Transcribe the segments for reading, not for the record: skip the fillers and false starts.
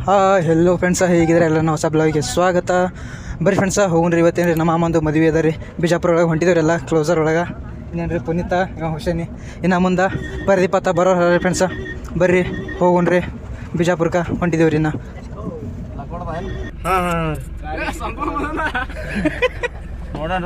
Hello friends, ಹೇಗಿದ್ರೆ ಎಲ್ಲ ಹೊಸ ಬ್ಲಾಗಿಗೆ ಸ್ವಾಗತ. ಬರೀ ಫ್ರೆಂಡ್ಸ ಹೋಗ್ರಿ. ಇವತ್ತೇನು ನಮ್ಮ ಮಾಮಂದು ಮದುವೆ ಅದ ರೀ. ಬಿಜಾಪುರ ಒಳಗೆ ಹೊಂಟಿದವ್ರೆಲ್ಲ ಕ್ಲೋಸರ್ ಒಳಗೆ. ಇನ್ನೇನು ರೀ ಪುನೀತ, ಇವ ಹುಸೇನಿ, ಇನ್ನು ಮುಂದೆ ಪರದೀಪತ್ತ ಬರೋರು ರೀ ಫ್ರೆಂಡ್ಸ. ಬರ್ರಿ ಹೋಗೋಣ್ರಿ, ಬಿಜಾಪುರಕ್ಕೆ ಹೊಂಟಿದೇವ್ರಿ. ಇನ್ನು ನೋಡೋಣ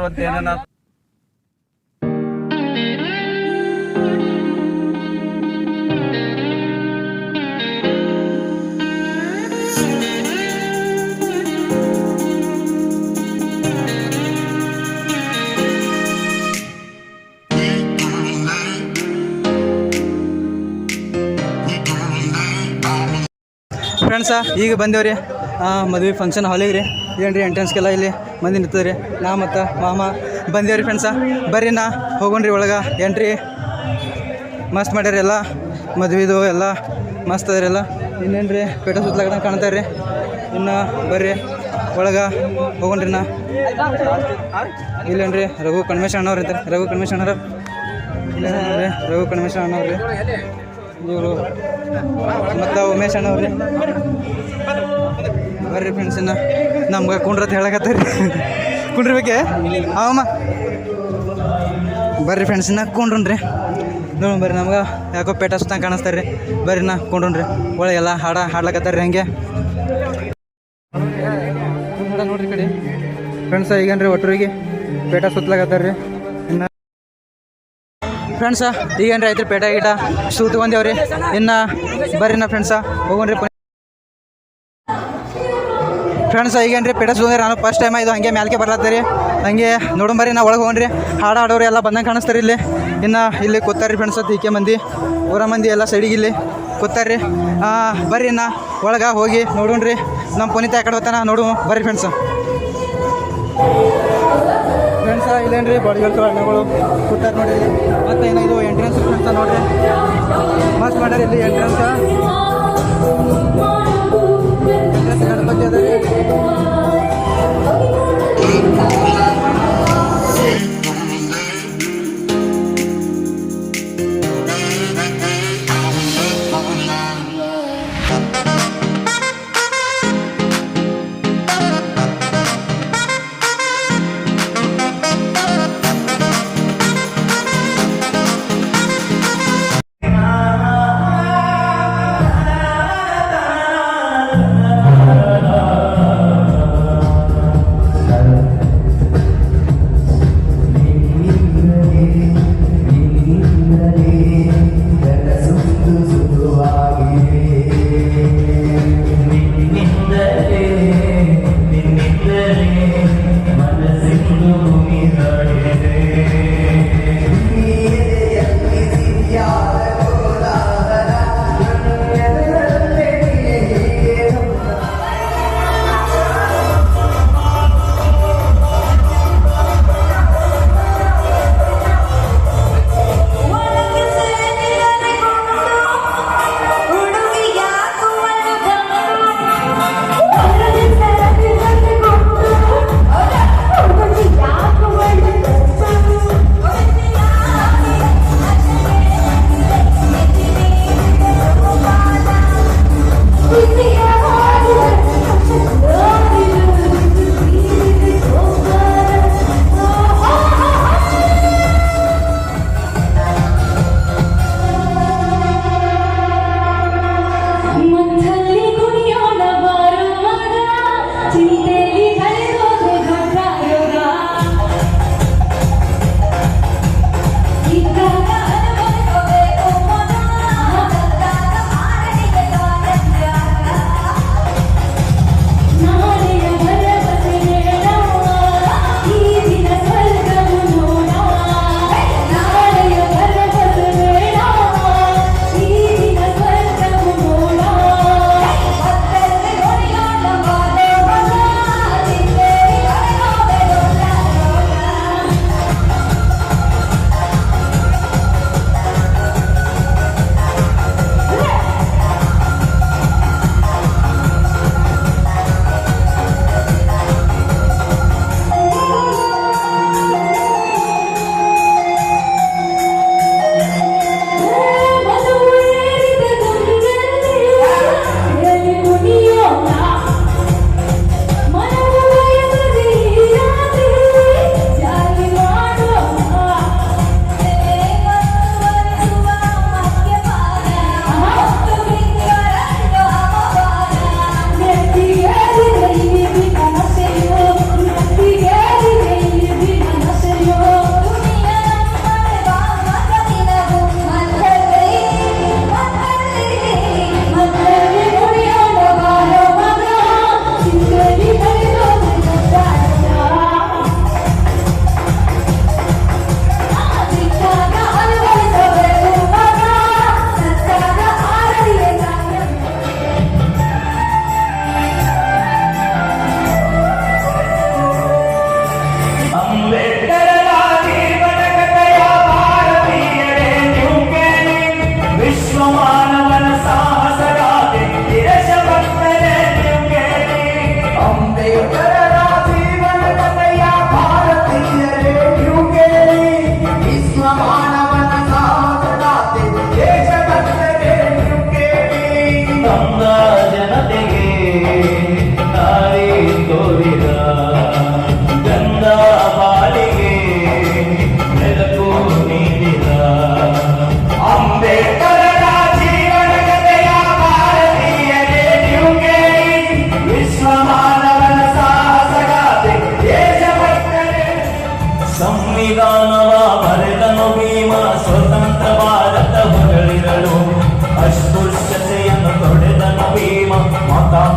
ಫ್ರೆಂಡ್ಸ. ಈಗ ಬಂದೇವ್ರಿ ಮದುವೆ ಫಂಕ್ಷನ್ ಹಾಲಿಗೆ ರೀ. ಏನು ರೀ ಎಂಟ್ರೆನ್ಸ್ಗೆಲ್ಲ ಇಲ್ಲಿ ಮಂದಿ ನಿಂತದ ರೀ. ನಾ ಮತ್ತು ಮಾಮ ಬಂದೇವ್ರಿ ಫ್ರೆಂಡ್ಸ. ಬರ್ರಿ ನಾ ಹೋಗೋಣ್ರಿ ಒಳಗೆ. ಎಂಟ್ರಿ ಮಸ್ತ್ ಮಾಡ್ಯಾರ ಎಲ್ಲ, ಮದುವೆದು ಎಲ್ಲ ಮಸ್ತ್ ಅದ್ರಿ ಎಲ್ಲ. ಇನ್ನೇನು ರೀ ಪೇಟ ಸುತ್ತಲಾಗದಂಗೆ ಕಾಣ್ತಾರೆ ರೀ. ಇನ್ನು ಬರ್ರಿ ಒಳಗೆ ಹೋಗೋಣ್ರಿ. ನಾ ಇಲ್ಲೇನು ರೀ ರಘು ಕಣ್ಮೇಶ ಅಣ್ಣವ್ರು ಇರ್ತಾರೆ. ರಘು ಕಣ್ಮೇಶ ಅಣ್ಣವ್ರು ಇಲ್ಲೇನ್ರಿ, ರಘು ಕಣ್ಮೇಶ ಅಣ್ಣವ್ರಿ. ಇವರು ಮತ್ತು ಉಮೇಶ್ ಅಣ್ಣವ್ರಿ. ಬರ್ರಿ ಫ್ರೆಂಡ್ಸ್, ಇನ್ನು ನಮ್ಗೆ ಕುಂಡ್ರತ್ ಹೇಳಕತ್ತಾರೆ ರೀ. ಕುಂಡ್ರಬೇಕೆ ಅವಮ್ಮ. ಬರ್ರಿ ಫ್ರೆಂಡ್ಸ್, ಇನ್ನು ಕುಂಡ್ರಿ ನೋಡೋಣ. ಬರ್ರಿ, ನಮ್ಗೆ ಯಾಕೋ ಪೇಟ ಸುತ್ತ ಕಾಣಿಸ್ತಾರೆ ರೀ. ಬರ್ರಿ ನಾ ಕುಂಡ್ರಿ ಒಳಗೆಲ್ಲ ಹಾಡ್ಲಕತ್ತಾರೆ ರೀ. ಹಂಗೆ ನೋಡ್ರಿ ಕಡೆ ಫ್ರೆಂಡ್ಸ. ಈಗೇನ್ರಿ ಒಟ್ಟರಿಗೆ ಪೇಟ ಸುತ್ತಲಾಗತ್ತಾರೆ ರೀ. ಇನ್ನು ಫ್ರೆಂಡ್ಸ ಈಗೇನ್ರಿ ಐತ್ರಿ ಪೇಟ ಗೀಟ ಸುತ್ಕೊಂಡೇವ್ರಿ. ಇನ್ನು ಬರ್ರಿ ನಾ ಫ್ರೆಂಡ್ಸ ಹೋಗೋಣ್ರಿ. ಫ್ರೆಂಡ್ಸ್ ಈಗೇನ್ರಿ ಪೇಟ ಸುತ್ತಂದ್ರೆ ನಾನು ಫಸ್ಟ್ ಟೈಮ್ ಇದು ಹಂಗೆ ಮ್ಯಾಲ್ಕೆ ಬರ್ಲತ್ತೀರಿ. ಹಂಗೆ ನೋಡೋಣ ನಾ ಒಳಗೆ ಹೋಗ್ರಿ. ಹಾಡೋರು ಎಲ್ಲ ಬಂದಂಗೆ ಕಾಣಿಸ್ತಾರೆ ಇಲ್ಲಿ. ಇನ್ನು ಇಲ್ಲಿ ಕೂತಾರ್ರಿ ಫ್ರೆಂಡ್ಸ್. ತೀಕೆ ಮಂದಿ ಊರ ಮಂದಿ ಎಲ್ಲ ಸೈಡಿಗೆ ಇಲ್ಲಿ ಕೂತಾರ್ರಿ. ಬರ್ರಿ ನಾ ಒಳಗೆ ಹೋಗಿ ನೋಡೋಣ್ರಿ. ನಮ್ಮ ಪುನೀತ ಯಾಕಡೆ ಹೋಗ್ತಾನ ನೋಡು. ಬರ್ರಿ ಫ್ರೆಂಡ್ಸ. ಫ್ರೆಂಡ್ಸ ಇಲ್ಲೇನು ರೀ ಬಾಡಿಗಳು ಅಣ್ಣಗಳು ಕೂತಾರೆ ನೋಡ್ರಿ. ಮತ್ತು ಏನೋ ಇದು ಎಂಟ್ರೆನ್ಸ್ ಫ್ರೆಂಡ್ಸ ನೋಡ್ರಿ. ಮಸ್ತ್ ಮಾಡ್ಯಾರ ಇಲ್ಲಿ ಎಂಟ್ರೆನ್ಸ್ ಗಣಪತಿ ಅದ ರೀ.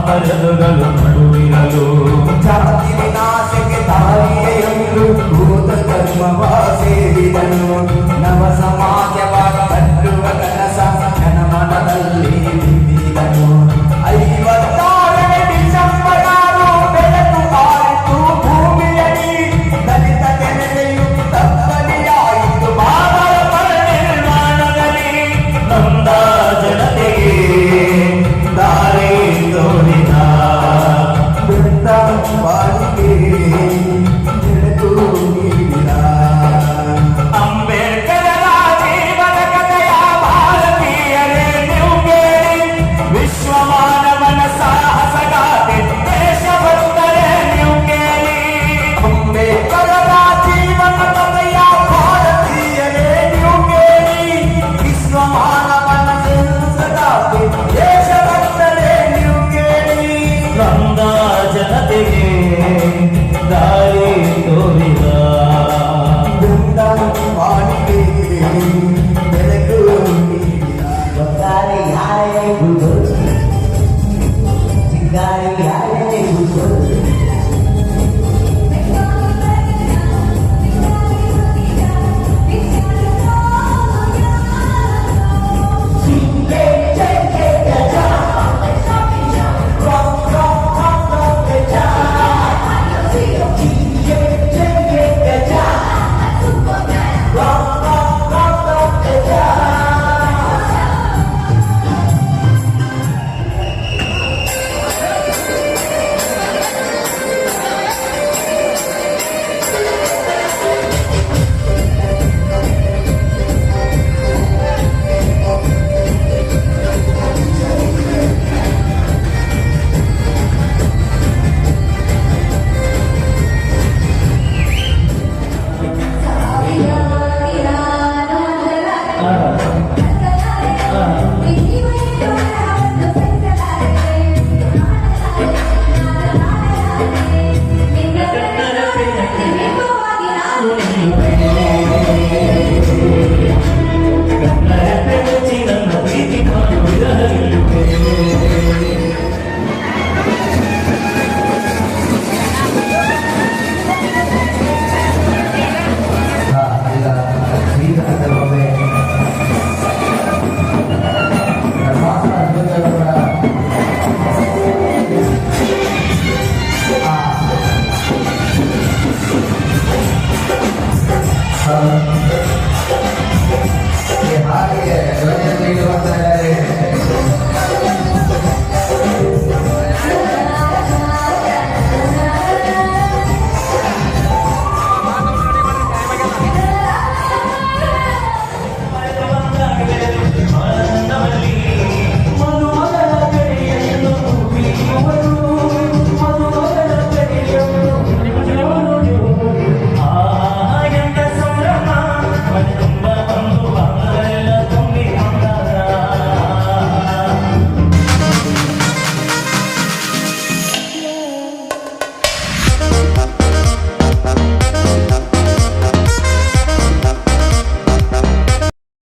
ಮರಳುಗಳು ನಡುವಿರಲು ಜಾತಿ ವಿನಾಶಕ್ಕೆ ದಾರಿಯೆಂದು ಭೂತ ಕರ್ಮವ ಸೇರಿದನು ನವ ಸಮಾಜವ ಕಟ್ಟುವ ಕನಸ ಜನಮನದಲ್ಲಿ ಬಿದ್ದಿದನು 56ನೇ ಡಿಸೆಂಬರ್ ಬೆಳಕು ಆಯಿತು ಭೂಮಿಯಲ್ಲಿ ದಲಿತ ಜನತೆಯು ತಪ್ಪಲಿಯಾಯಿತು ಬಾಬರ ಪರಿನಿರ್ವಾಣದಲ್ಲಿ ನೊಂದ ಜನತೆಗೆ ದಾರಿ ತೋರಿದ ಬಾಳಿಗೆ ಬೆಳಕು ನೀಡಿದ ಅಂಬೇಡ್ಕರರ ಜೀವನ ಕಥೆಯ ಭಾರತೀಯರೇ ನೀವು ಕೇಳಿ ವಿಶ್ವ ಮಾನವನ ಸಾಹಸಗಾಥೆ ದೇಶಭಕ್ತರೇ ನೀವು ಕೇಳಿ ಅಂಬೇಡ್ಕರರ ಜೀವನ ಕಥೆಯ ಭಾರತೀಯರೇ ನೀವು ಕೇಳಿ ವಿಶ್ವ ಮಾನವನ ಸಾಹಸಗಾಥೆ ದೇಶಭಕ್ತರೇ ನೀವು ಕೇಳಿ ನೊಂದ ಜನತೆಗೆ ದಾರಿ ತೋರಿದ ಬಾಳಿಗೆ ಬೆಳಕು ನೀಡಿದ ಗಾರಿ ಯಾರೇ ಗುರು ಗಾರಿ ಯಾರೇ ಗುರು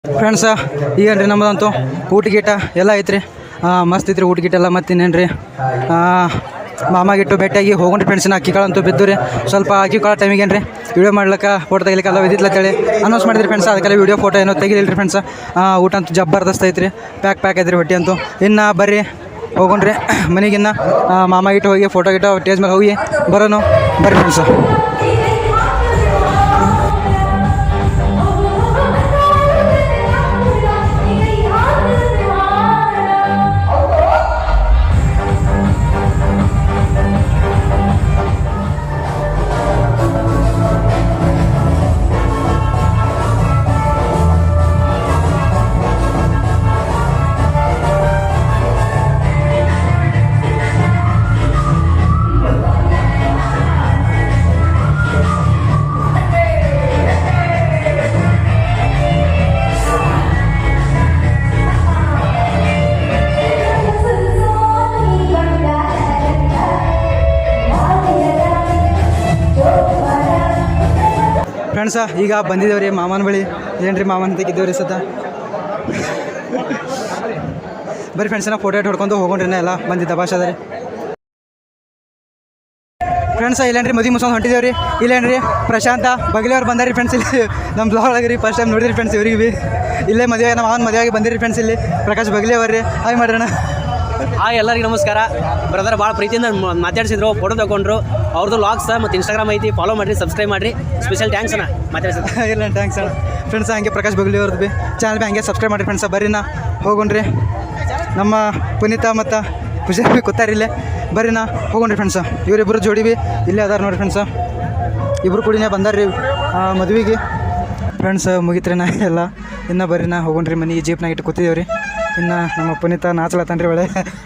ಫ್ರೆಂಡ್ಸ ಈಗೇನು ರೀ ನಮ್ಮದಂತೂ ಊಟ ಗೀಟ ಎಲ್ಲ ಐತ್ರಿ ಮಸ್ತ್ ಐತ್ರಿ ಊಟ ಗೀಟ ಎಲ್ಲ ಮತ್ತು ಇನ್ನೇನು ರೀ ಮಾಮಾಗಿಟ್ಟು ಭೇಟಿಯಾಗಿ ಹೋಗೊಂಡ್ರಿ ಫ್ರೆಂಡ್ಸಿನ ಅಕ್ಕಿ ಕಾಳಂತೂ ಬಿದ್ದು ರೀ ಸ್ವಲ್ಪ ಅಕ್ಕಿ ಕಾಳು ಟೈಮಿಗೆ ಏನು ರೀ ವೀಡಿಯೋ ಮಾಡ್ಲಿಕ್ಕೆ ಫೋಟೋ ತೆಗಿಲಿಕ್ಕೆಲ್ಲ ಇದ್ದಿತ್ತಂತೇಳಿ ಅನೌನ್ಸ್ ಮಾಡಿದ್ರಿ ಫ್ರೆಂಡ್ಸ್ ಅದಕ್ಕೆಲ್ಲ ವೀಡಿಯೋ ಫೋಟೋ ಏನೋ ತೆಗಿಲಿಲ್ಲ ರೀ ಫ್ರೆಂಡ್ಸ ಊಟ ಅಂತೂ ಜಬರ್ದಸ್ತ್ ಐತ್ರಿ ಪ್ಯಾಕ್ ಐತ್ರಿ ಹೊಟ್ಟೆ ಅಂತೂ ಇನ್ನು ಬರ್ರಿ ಹೋಗೊಂಡ್ರಿ ಮನೆಗಿನ್ನ ಮಾಮಾಗಿಟ್ಟು ಹೋಗಿ ಫೋಟೋ ಗಿಟೋ ಟೇಜ್ ಮೇಲೆ ಹೋಗಿ ಬರೋನು ಬರ್ರಿ ಫ್ರೆಂಡ್ಸ ಫ್ರೆಂಡ್ಸ ಈಗ ಬಂದಿದ್ದೇವೆ ರೀ ಮಾಮನ ಬಳಿ ಏನು ರೀ ಮಾಮನ ತೆಗಿದ್ದೇವೆ ರೀ ಸತ ಬರೀ ಫ್ರೆಂಡ್ಸನ್ನ ಫೋಟೋ ಹೊಡ್ಕೊಂಡು ಹೋಗೋಣ್ರಿ ಎಲ್ಲ ಬಂದಿದ್ದ ಭಾಷೆ ಅದ ರೀ ಫ್ರೆಂಡ್ಸ ಇಲ್ಲೇನ್ರಿ ಮದುವೆ ಮುಗಿಸ್ಕೊಂಡು ಹೊಂಟಿದ್ದೇವೆ ರೀ. ಇಲ್ಲೇನ್ರಿ ಪ್ರಶಾಂತ ಬಗಲಿ ಅವ್ರು ಬಂದಾರಿ ಫ್ರೆಂಡ್ಸ್. ಇಲ್ಲಿ ನಮ್ಮ ಬ್ಲಾಗ್ ಒಳಗೆ ರೀ ಫಸ್ಟ್ ಟೈಮ್ ನೋಡಿದ್ರಿ ಫ್ರೆಂಡ್ಸ್. ಇವ್ರಿಗೆ ಭೀ ಇಲ್ಲೇ ಮದುವೆ ನಮ್ಮ ಅವನ ಮದುವೆಯಾಗಿ ಬಂದಿರಿ ಫ್ರೆಂಡ್ಸ್. ಇಲ್ಲಿ ಪ್ರಕಾಶ್ ಬಗಲಿ ಅವ್ರಿ ಹಾಯ್ ಮಾಡೋಣ. ಎಲ್ಲರಿಗೂ ನಮಸ್ಕಾರ. ಬ್ರದರ್ ಭಾಳ ಪ್ರೀತಿಯಿಂದ ಮಾತಾಡ್ಸಿದ್ರು, ಫೋಟೋ ತಗೊಂಡ್ರು. ಅವ್ರದ್ದು ಲಾಗ್ಸ್ ಮತ್ತು ಇನ್ಸ್ಟಾಗ್ರಾಮ್ ಐತಿ, ಫಾಲೋ ಮಾಡಿರಿ, ಸಬ್ಸ್ಕ್ರೈಬ್ ಮಾಡಿರಿ. ಸ್ಪೆಷಲ್ ಥ್ಯಾಂಕ್ಸ್ ಅಣ್ಣ ಮಾತಾಡ್ಸಿದ್ರು. ಇಲ್ಲ ಥ್ಯಾಂಕ್ಸ್ ಅಣ್ಣ. ಫ್ರೆಂಡ್ಸ್ ಹಂಗೆ ಪ್ರಕಾಶ್ ಬಗಲಿ ಅವ್ರದ್ದು ಭೀ ಚಾನಲ್ ಭೀ ಹಂಗೆ ಸಬ್ಸ್ಕ್ರೈಬ್ ಮಾಡಿರಿ ಫ್ರೆಂಡ್ಸ. ಬರ್ರಿ ನಾ ಹೋಗೋಣ್ರಿ. ನಮ್ಮ ಪುನೀತಾ ಮತ್ತು ಪೂಜಾ ಭೀ ಕೂತಾರ ಇಲ್ಲೇ. ಬರ್ರಿ ನಾ ಹೋಗೋಣ್ರಿ ಫ್ರೆಂಡ್ಸ. ಇವರಿಬ್ಬರು ಜೋಡಿ ಭೀ ಇಲ್ಲೇ ಅದಾರ ನೋಡಿರಿ ಫ್ರೆಂಡ್ಸ. ಇಬ್ಬರು ಕೂಡಿನೇ ಬಂದಾರ್ರಿ ಮದುವೆಗೆ ಫ್ರೆಂಡ್ಸ್. ಮುಗಿತ್ರಿ ನಾ ಎಲ್ಲ. ಇನ್ನು ಬರ್ರಿ ನಾ ಹೋಗೋಣ್ರಿ ಮನೆಗೆ. ಜೀಪ್ನಾಗ ಇಟ್ಟು ಕೂತಿದ್ದೇವ್ರಿ. ಇನ್ನು ನಮ್ಮ ಪುನೀತ ನಾಚಲತ್ತಾನ್ರಿ ಒಳ್ಳೆ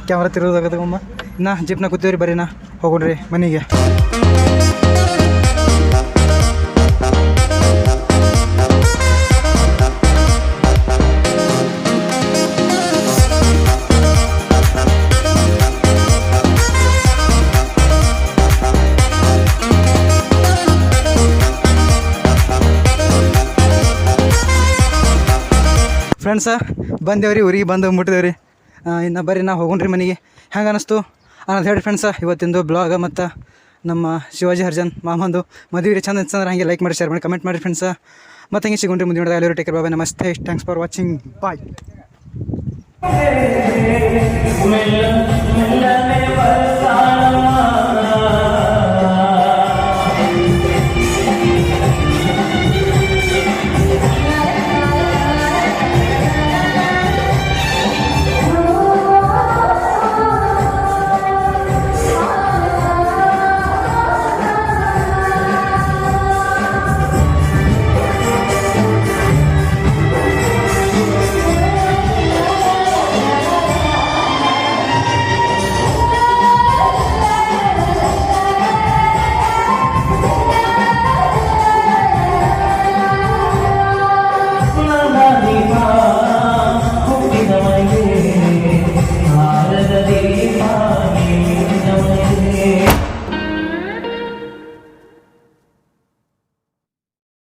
ಕ್ಯಾಮ್ರಾ ತಿರುಗೋದಾಗತ್ತಮ್ಮ. ಇನ್ನು ಜೀಪ್ನಾಗ ಕೂತೀವ್ರಿ. ಬರ್ರಿ ನಾ ಹೋಗೋಣ್ರಿ ಮನೆಗೆ. ಫ್ರೆಂಡ್ಸ ಬಂದೇವ್ರಿ, ಊರಿಗೆ ಬಂದು ಮುಟ್ಟಿದೇವ್ರಿ. ಇನ್ನು ಬರ್ರಿ ನಾ ಹೋಗೋಣ್ರಿ ಮನೆಗೆ. ಹೆಂಗೆ ಅನ್ನಿಸ್ತು ಅನ್ನೋದು ಹೇಳಿ ಫ್ರೆಂಡ್ಸ. ಇವತ್ತಿಂದು ಬ್ಲಾಗ್ ಮತ್ತು ನಮ್ಮ ಶಿವಾಜಿ ಹರ್ಜನ್ ಮಾಮಂದು ಮದುವೆ ರೀ. ಚಂದ ಅನ್ಸಂದ್ರೆ ಹಂಗೆ ಲೈಕ್ ಮಾಡಿ, ಶೇರ್ ಮಾಡಿ, ಕಮೆಂಟ್ ಮಾಡಿ ಫ್ರೆಂಡ್ಸ. ಮತ್ತು ಹಂಗೆ ಸಿಗೋಣ್ರಿ ಮುಂದಿನ ನೋಡಿದಾಗ. ಎಲ್ಲರೂ ಟೇಕ್ ಕೇರ್, ಬಾಯ್, ನಮಸ್ತೆ, ಥ್ಯಾಂಕ್ಸ್ ಫಾರ್ ವಾಚಿಂಗ್, ಬಾಯ್. ಮೆಲ್ಲನೆ ಬರ್ತಾನೆ